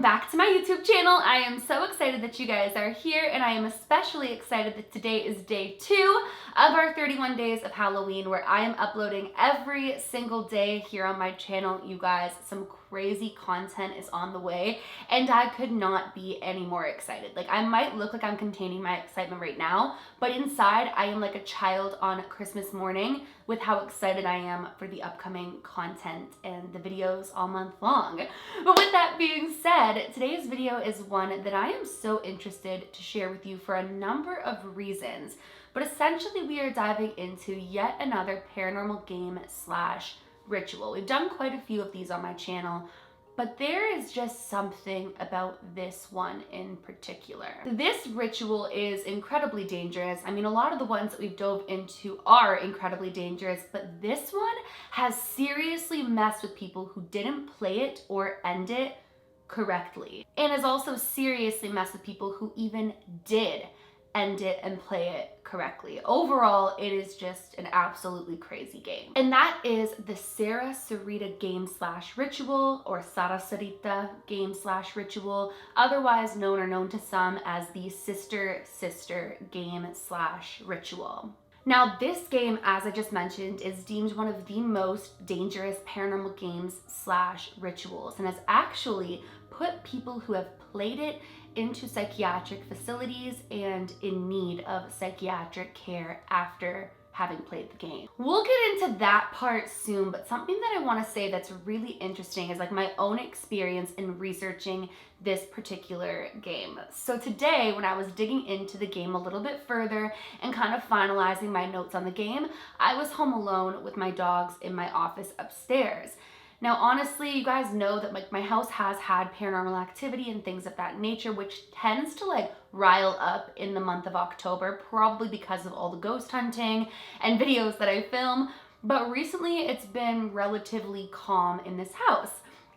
welcome back to my YouTube channel. I am so excited that you guys are here, and I am especially excited that today is day 2 of our 31 days of Halloween, where I am uploading every single day here on my channel. You guys, some crazy content is on the way, and I could not be any more excited. Like, I might look like I'm containing my excitement right now, but inside I am like a child on Christmas morning with how excited I am for the upcoming content and the videos all month long. But with that being said, today's video is one that I am so interested to share with you for a number of reasons. But essentially, we are diving into yet another paranormal game slash ritual. We've done quite a few of these on my channel, but there is just something about this one in particular. This ritual is incredibly dangerous. I mean, a lot of the ones that we've dove into are incredibly dangerous, but this one has seriously messed with people who didn't play it or end it correctly, and has also seriously messed with people who even did end it and play it correctly. Overall, it is just an absolutely crazy game. And that is the Sarah Sarita game slash ritual, or Sara Sarita game slash ritual, otherwise known to some as the sister game slash ritual. Now, this game, as I just mentioned, is deemed one of the most dangerous paranormal games slash rituals, and has actually put people who have played it into psychiatric facilities and in need of psychiatric care after having played the game. We'll get into that part soon, but something that I want to say that's really interesting is like my own experience in researching this particular game. So today, when I was digging into the game a little bit further and kind of finalizing my notes on the game, I was home alone with my dogs in my office upstairs. Now, honestly, you guys know that like my house has had paranormal activity and things of that nature, which tends to like rile up in the month of October, probably because of all the ghost hunting and videos that I film. But recently it's been relatively calm in this house.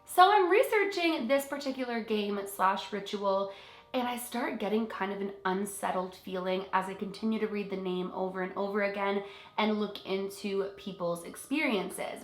So I'm researching this particular game slash ritual, and I start getting kind of an unsettled feeling as I continue to read the name over and over again and look into people's experiences.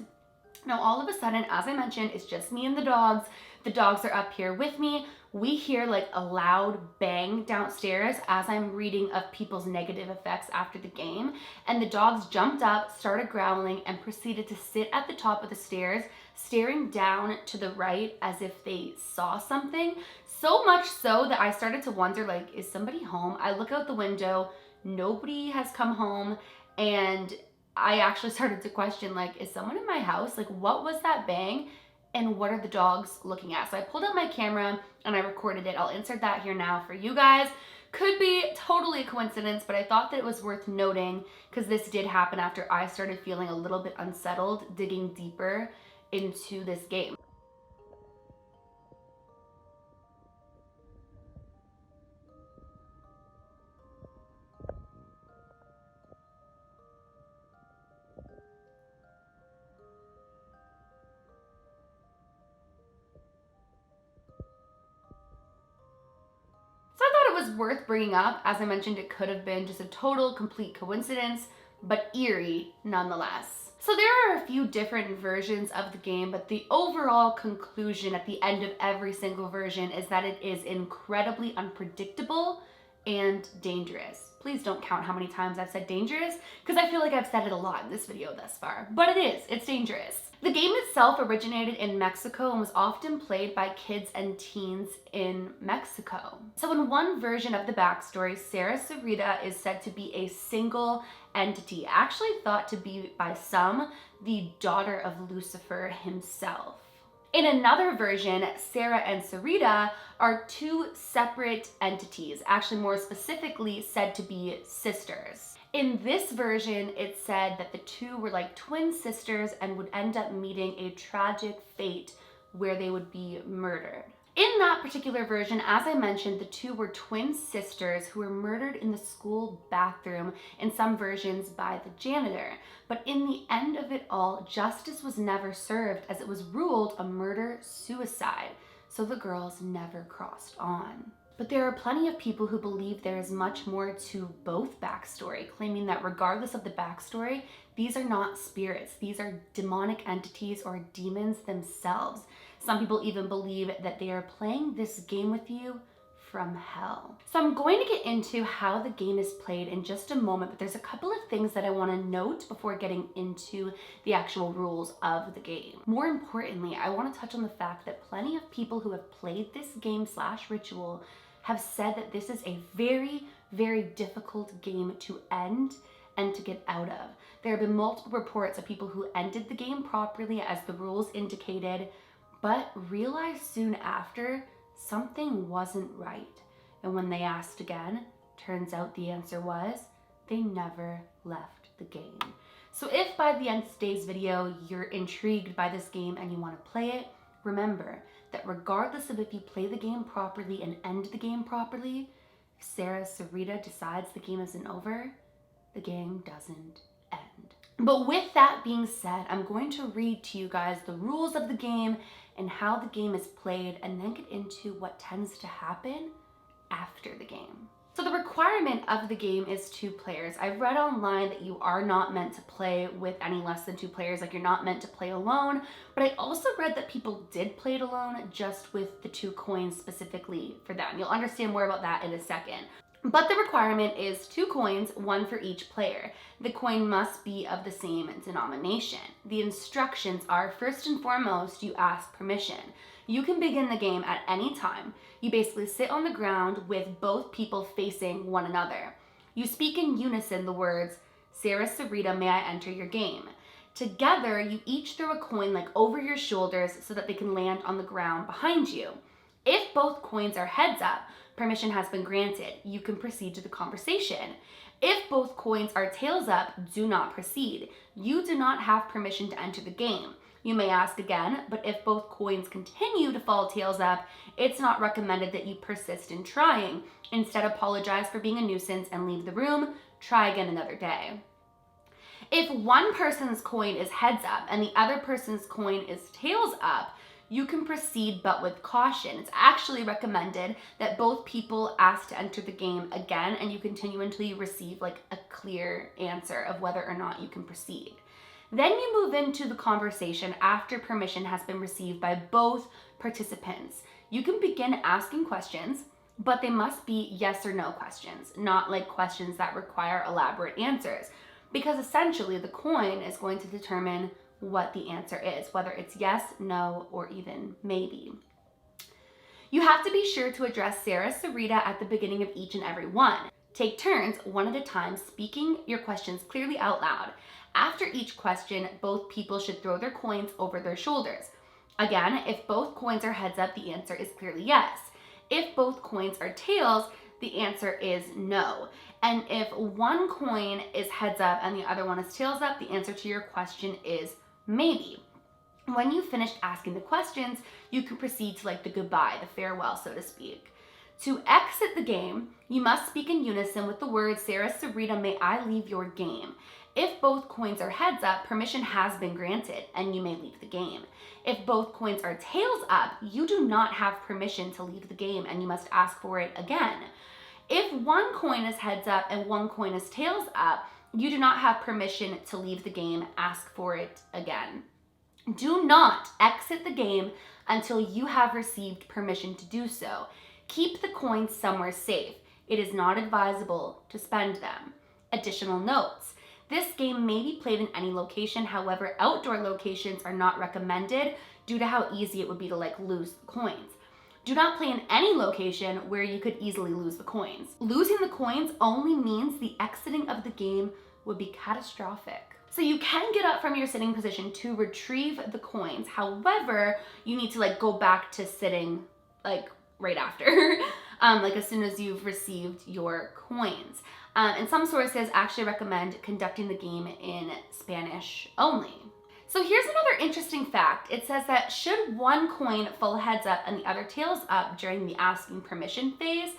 Now, all of a sudden, as I mentioned, it's just me and the dogs. The dogs are up here with me. We hear like a loud bang downstairs as I'm reading of people's negative effects after the game. And the dogs jumped up, started growling, and proceeded to sit at the top of the stairs, staring down to the right as if they saw something. So much so that I started to wonder, like, is somebody home? I look out the window, nobody has come home, and I actually started to question, like, is someone in my house? Like, what was that bang? And what are the dogs looking at? So I pulled out my camera and I recorded it. I'll insert that here now for you guys. Could be totally a coincidence, but I thought that it was worth noting because this did happen after I started feeling a little bit unsettled, digging deeper into this game. Was worth bringing up. As I mentioned, it could have been just a total complete coincidence, but eerie nonetheless. So there are a few different versions of the game, but the overall conclusion at the end of every single version is that it is incredibly unpredictable and dangerous. Please don't count how many times I've said dangerous, because I feel like I've said it a lot in this video thus far, but it's dangerous. The game itself originated in Mexico and was often played by kids and teens in Mexico. So in one version of the backstory, Sarah Sarita is said to be a single entity, actually thought to be by some the daughter of Lucifer himself. In another version, Sarah and Sarita are two separate entities, actually more specifically said to be sisters. In this version, it said that the two were like twin sisters and would end up meeting a tragic fate where they would be murdered. In that particular version, as I mentioned, the two were twin sisters who were murdered in the school bathroom, in some versions by the janitor. But in the end of it all, justice was never served as it was ruled a murder-suicide, so the girls never crossed on. But there are plenty of people who believe there is much more to both backstory, claiming that regardless of the backstory, these are not spirits. These are demonic entities or demons themselves. Some people even believe that they are playing this game with you from hell. So I'm going to get into how the game is played in just a moment, but there's a couple of things that I want to note before getting into the actual rules of the game. More importantly, I want to touch on the fact that plenty of people who have played this game / ritual have said that this is a very, very difficult game to end and to get out of. There have been multiple reports of people who ended the game properly as the rules indicated, but realized soon after something wasn't right. And when they asked again, turns out the answer was they never left the game. So if by the end of today's video, you're intrigued by this game and you want to play it, remember that regardless of if you play the game properly and end the game properly, if Sarah Sarita decides the game isn't over, the game doesn't end. But with that being said, I'm going to read to you guys the rules of the game and how the game is played, and then get into what tends to happen after the game. So the requirement of the game is 2 players. I've read online that you are not meant to play with any less than 2 players, like you're not meant to play alone, but I also read that people did play it alone just with the 2 coins specifically for them. You'll understand more about that in a second. But the requirement is 2 coins, 1 for each player. The coin must be of the same denomination. The instructions are, first and foremost, you ask permission. You can begin the game at any time. You basically sit on the ground with both people facing one another. You speak in unison the words, "Sarah Sarita, may I enter your game?" Together, you each throw a coin like over your shoulders so that they can land on the ground behind you. If both coins are heads up, permission has been granted. You can proceed to the conversation. If both coins are tails up, do not proceed. You do not have permission to enter the game. You may ask again, but if both coins continue to fall tails up, it's not recommended that you persist in trying. Instead, apologize for being a nuisance and leave the room. Try again another day. If one person's coin is heads up and the other person's coin is tails up, you can proceed, but with caution. It's actually recommended that both people ask to enter the game again, and you continue until you receive like a clear answer of whether or not you can proceed. Then you move into the conversation after permission has been received by both participants. You can begin asking questions, but they must be yes or no questions, not like questions that require elaborate answers, because essentially the coin is going to determine what the answer is, whether it's yes, no, or even maybe. You have to be sure to address Sarah Sarita at the beginning of each and every one. Take turns, one at a time, speaking your questions clearly out loud. After each question, both people should throw their coins over their shoulders. Again, if both coins are heads up, the answer is clearly yes. If both coins are tails, the answer is no. And if one coin is heads up and the other one is tails up, the answer to your question is maybe. When you've finished asking the questions, you can proceed to like the goodbye, the farewell, so to speak. To exit the game, you must speak in unison with the words, "Sarah Sarita, may I leave your game?" If both coins are heads up, permission has been granted and you may leave the game. If both coins are tails up, you do not have permission to leave the game and you must ask for it again. If one coin is heads up and one coin is tails up, you do not have permission to leave the game. Ask for it again. Do not exit the game until you have received permission to do so. Keep the coins somewhere safe. It is not advisable to spend them. Additional notes. This game may be played in any location, however, outdoor locations are not recommended due to how easy it would be to like lose the coins. Do not play in any location where you could easily lose the coins. Losing the coins only means the exiting of the game would be catastrophic. So you can get up from your sitting position to retrieve the coins. However, you need to like go back to sitting like right after, like as soon as you've received your coins. And some sources actually recommend conducting the game in Spanish only. So here's another interesting fact. It says that should one coin fall heads up and the other tails up during the asking permission phase,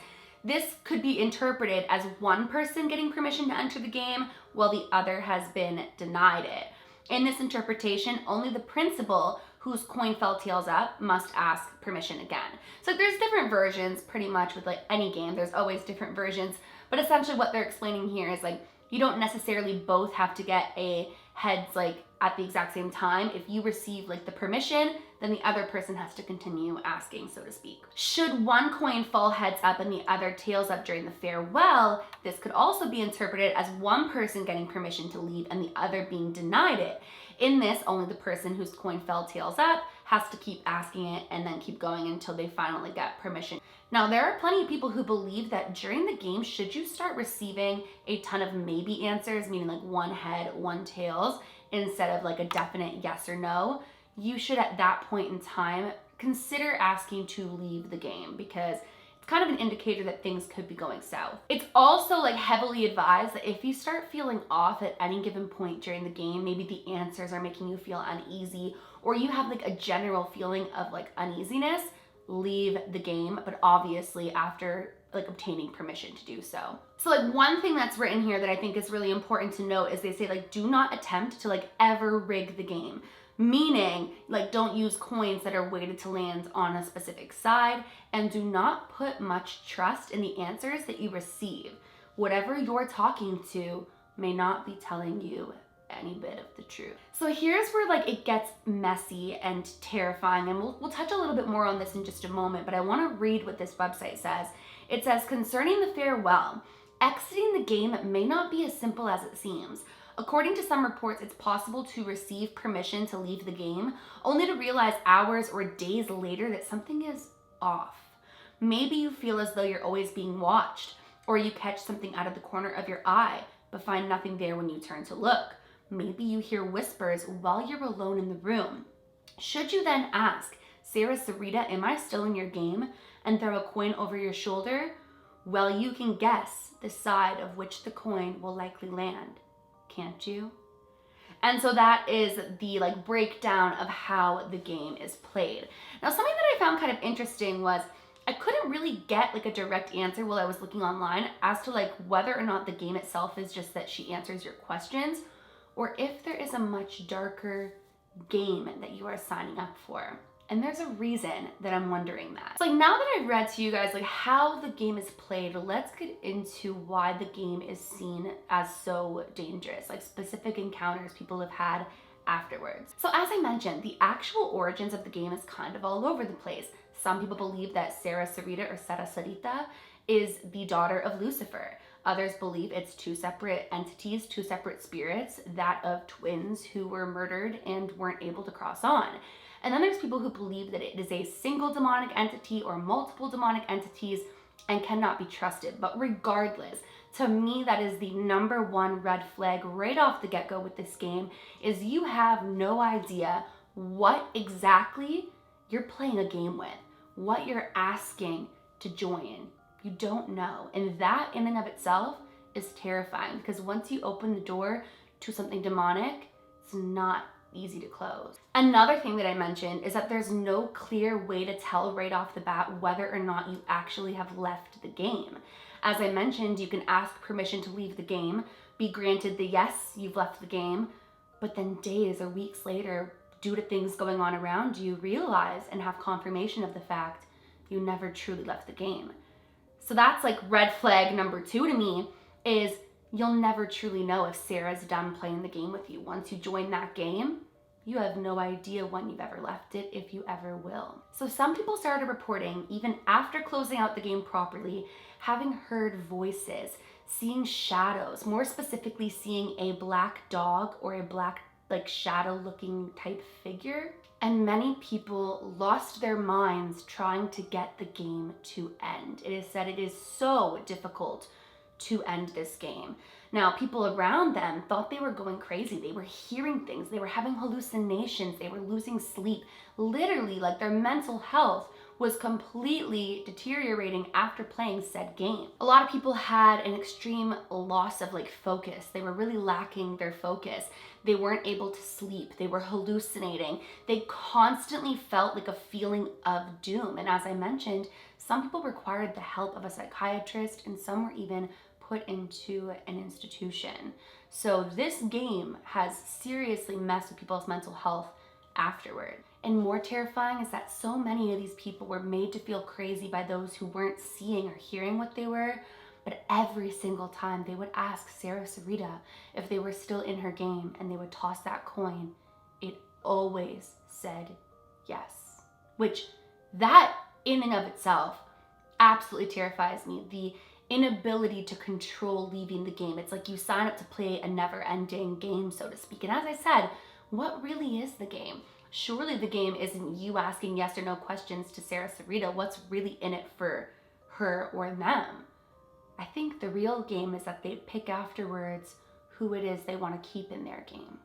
this could be interpreted as one person getting permission to enter the game while the other has been denied it. In this interpretation, only the principal whose coin fell tails up must ask permission again. So there's different versions pretty much with like any game. There's always different versions, but essentially what they're explaining here is like you don't necessarily both have to get a heads like at the exact same time. If you receive like the permission, then the other person has to continue asking, so to speak. Should one coin fall heads up and the other tails up during the farewell, this could also be interpreted as one person getting permission to leave and the other being denied it. In this, only the person whose coin fell tails up has to keep asking it and then keep going until they finally get permission. Now, there are plenty of people who believe that during the game, should you start receiving a ton of maybe answers, meaning like one head, one tails, instead of like a definite yes or no, you should at that point in time consider asking to leave the game, because it's kind of an indicator that things could be going south. It's also like heavily advised that if you start feeling off at any given point during the game, maybe the answers are making you feel uneasy, or you have like a general feeling of like uneasiness, leave the game, but obviously after like obtaining permission to do so. So like one thing that's written here that I think is really important to note is they say like do not attempt to like ever rig the game. Meaning, like, don't use coins that are weighted to land on a specific side, and do not put much trust in the answers that you receive. Whatever you're talking to may not be telling you any bit of the truth. So here's where like it gets messy and terrifying, and we'll touch a little bit more on this in just a moment, but I want to read what this website says. It says, concerning the farewell, exiting the game may not be as simple as it seems. According to some reports, it's possible to receive permission to leave the game, only to realize hours or days later that something is off. Maybe you feel as though you're always being watched, or you catch something out of the corner of your eye, but find nothing there when you turn to look. Maybe you hear whispers while you're alone in the room. Should you then ask, Sarah Sarita, am I still in your game? And throw a coin over your shoulder? Well, you can guess the side of which the coin will likely land. Can't you? And so that is the like breakdown of how the game is played. Now, something that I found kind of interesting was I couldn't really get like a direct answer while I was looking online as to like whether or not the game itself is just that she answers your questions, or if there is a much darker game that you are signing up for. And there's a reason that I'm wondering that. So like now that I've read to you guys like how the game is played, let's get into why the game is seen as so dangerous, like specific encounters people have had afterwards. So as I mentioned, the actual origins of the game is kind of all over the place. Some people believe that Sarah Sarita or Sarah Sarita is the daughter of Lucifer. Others believe it's two separate entities, two separate spirits, that of twins who were murdered and weren't able to cross on. And then there's people who believe that it is a single demonic entity or multiple demonic entities and cannot be trusted. But regardless, to me, that is the number one red flag right off the get-go with this game, is you have no idea what exactly you're playing a game with, what you're asking to join. You don't know. And that in and of itself is terrifying, because once you open the door to something demonic, it's not easy to close. Another thing that I mentioned is that there's no clear way to tell right off the bat whether or not you actually have left the game. As I mentioned, you can ask permission to leave the game, be granted the yes, you've left the game, but then days or weeks later, due to things going on around you, realize and have confirmation of the fact you never truly left the game. So that's like red flag number 2 to me, is you'll never truly know if Sarah's done playing the game with you. Once you join that game, you have no idea when you've ever left it, if you ever will. So some people started reporting, even after closing out the game properly, having heard voices, seeing shadows, more specifically seeing a black dog or a black like shadow looking type figure. And many people lost their minds trying to get the game to end. It is said it is so difficult to end this game. Now, people around them thought they were going crazy. They were hearing things. They were having hallucinations. They were losing sleep. Literally, like their mental health was completely deteriorating after playing said game. A lot of people had an extreme loss of like focus. They were really lacking their focus. They weren't able to sleep. They were hallucinating. They constantly felt like a feeling of doom. And as I mentioned, some people required the help of a psychiatrist, and some were even put into an institution. So this game has seriously messed with people's mental health afterward. And more terrifying is that so many of these people were made to feel crazy by those who weren't seeing or hearing what they were, but every single time they would ask Sarah Sarita if they were still in her game and they would toss that coin, it always said yes. Which, that in and of itself absolutely terrifies me. The inability to control leaving the game. It's like you sign up to play a never-ending game, so to speak. And as I said, what really is the game? Surely the game isn't you asking yes or no questions to Sarah Sarita. What's really in it for her or them? I think the real game is that they pick afterwards who it is they want to keep in their game.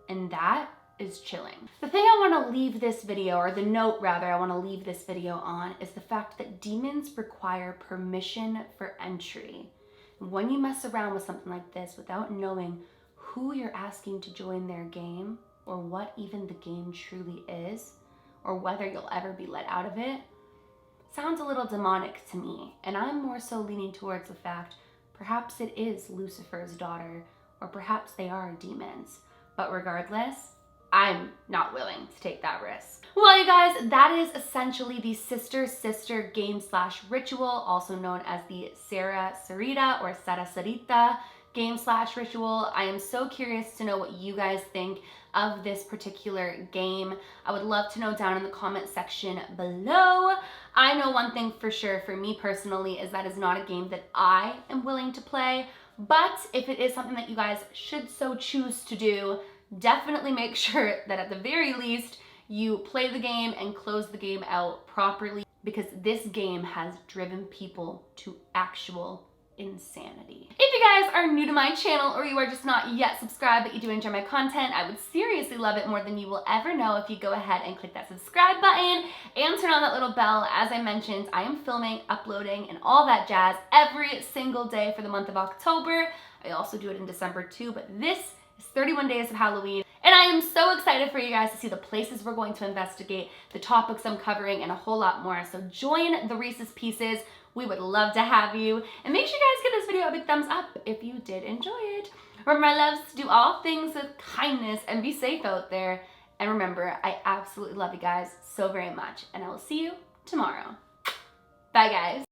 And that is chilling. The thing I want to leave this video, or the note rather I want to leave this video on, is the fact that demons require permission for entry. And when you mess around with something like this without knowing who you're asking to join their game, or what even the game truly is, or whether you'll ever be let out of it, sounds a little demonic to me. And I'm more so leaning towards the fact perhaps it is Lucifer's daughter, or perhaps they are demons. But regardless, I'm not willing to take that risk. Well, you guys, that is essentially the sister-sister game/ritual, also known as the Sarah Sarita or Sarah Sarita game/ritual. I am so curious to know what you guys think of this particular game. I would love to know down in the comment section below. I know one thing for sure, for me personally, is that is not a game that I am willing to play. But if it is something that you guys should so choose to do, definitely make sure that at the very least you play the game and close the game out properly, because this game has driven people to actual insanity. If you guys are new to my channel, or you are just not yet subscribed but you do enjoy my content, I would seriously love it more than you will ever know if you go ahead and click that subscribe button and turn on that little bell. As I mentioned, I am filming, uploading, and all that jazz every single day for the month of October. I also do it in December too, but this is 31 days of Halloween. And I am so excited for you guys to see the places we're going to investigate, the topics I'm covering, and a whole lot more. So join the Reese's Pieces. We would love to have you. And make sure you guys give this video a big thumbs up if you did enjoy it. Remember, my loves, to do all things with kindness and be safe out there. And remember, I absolutely love you guys so very much. And I will see you tomorrow. Bye, guys.